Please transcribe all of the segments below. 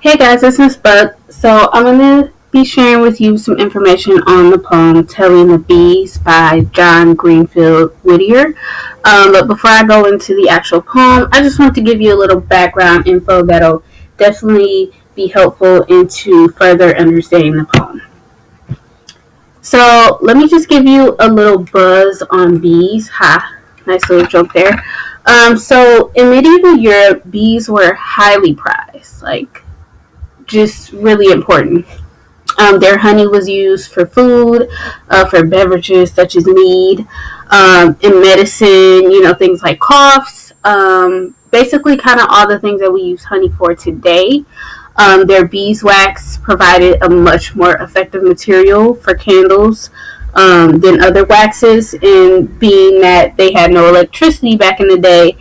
Hey guys, this is Buck. So I'm going to be sharing with you some information on the poem Telling the Bees by John Greenfield Whittier. But before I go into the actual poem, I just want to give you a little background info that'll definitely be helpful into further understanding the poem. So let me just give you a little buzz on bees. Ha, nice little joke there. So in medieval Europe, bees were highly prized, just really important. Their honey was used for food, for beverages such as mead, in medicine, things like coughs, basically kind of all the things that we use honey for today. Their beeswax provided a much more effective material for candles than other waxes, and being that they had no electricity back in the day,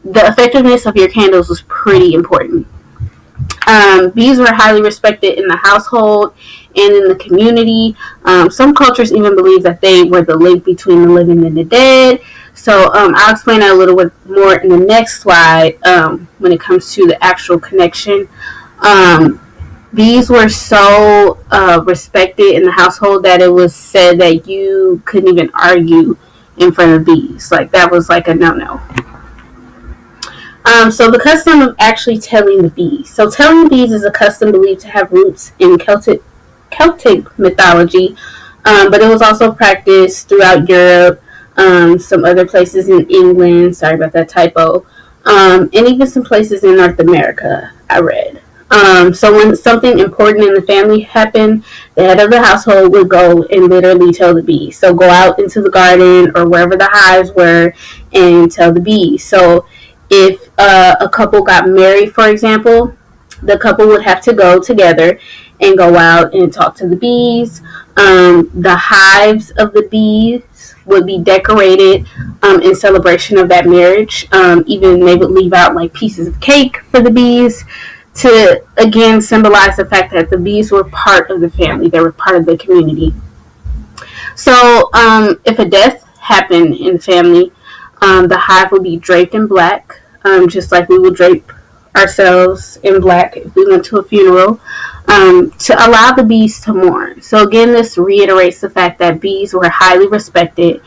the effectiveness of your candles was pretty important. Bees were highly respected in the household and in the community. Some cultures even believe that they were the link between the living and the dead. So I'll explain that a little bit more in the next slide when it comes to the actual connection. Bees were so respected in the household that it was said that you couldn't even argue in front of bees. Like, that was like a no-no. So the custom of actually telling the bees. So telling the bees is a custom believed to have roots in Celtic mythology, but it was also practiced throughout Europe, some other places in England, sorry about that typo, and even some places in North America, I read. So when something important in the family happened, the head of the household would go and literally tell the bees. So go out into the garden or wherever the hives were and tell the bees. So if a couple got married, for example, the couple would have to go together and go out and talk to the bees. The hives of the bees would be decorated in celebration of that marriage. Even they would leave out like pieces of cake for the bees to, again, symbolize the fact that the bees were part of the family. They were part of the community. So if a death happened in the family, the hive would be draped in black, just like we would drape ourselves in black if we went to a funeral, to allow the bees to mourn. So again, this reiterates the fact that bees were highly respected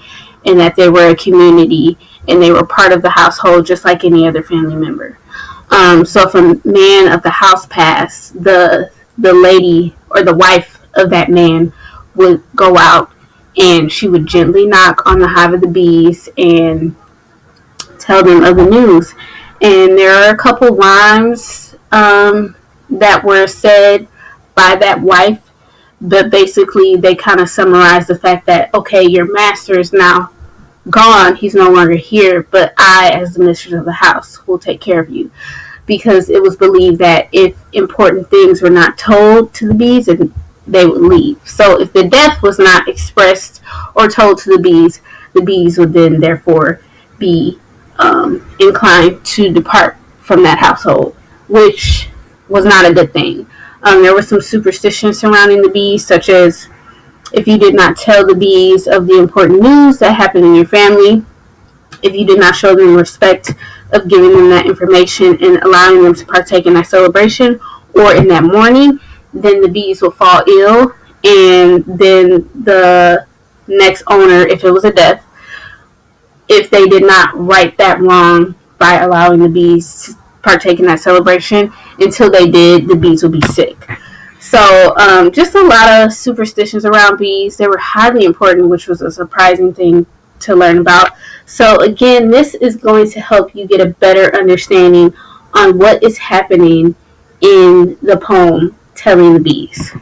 and that they were a community and they were part of the household just like any other family member. So if a man of the house passed, the lady or the wife of that man would go out and she would gently knock on the hive of the bees and tell them of the news. And there are a couple rhymes that were said by that wife, but basically they kind of summarize the fact that, okay, your master is now gone, he's no longer here, but I, as the mistress of the house, will take care of you. Because it was believed that if important things were not told to the bees, they would leave. So if the death was not expressed or told to the bees would then therefore be inclined to depart from that household, which was not a good thing. There were some superstitions surrounding the bees, such as if you did not tell the bees of the important news that happened in your family, if you did not show them respect of giving them that information and allowing them to partake in that celebration or in that mourning, then the bees will fall ill, and then the next owner, if it was a death, if they did not right that wrong by allowing the bees to partake in that celebration, until they did, the bees would be sick. So just a lot of superstitions around bees. They were highly important, which was a surprising thing to learn about. So again, this is going to help you get a better understanding on what is happening in the poem Telling the Bees.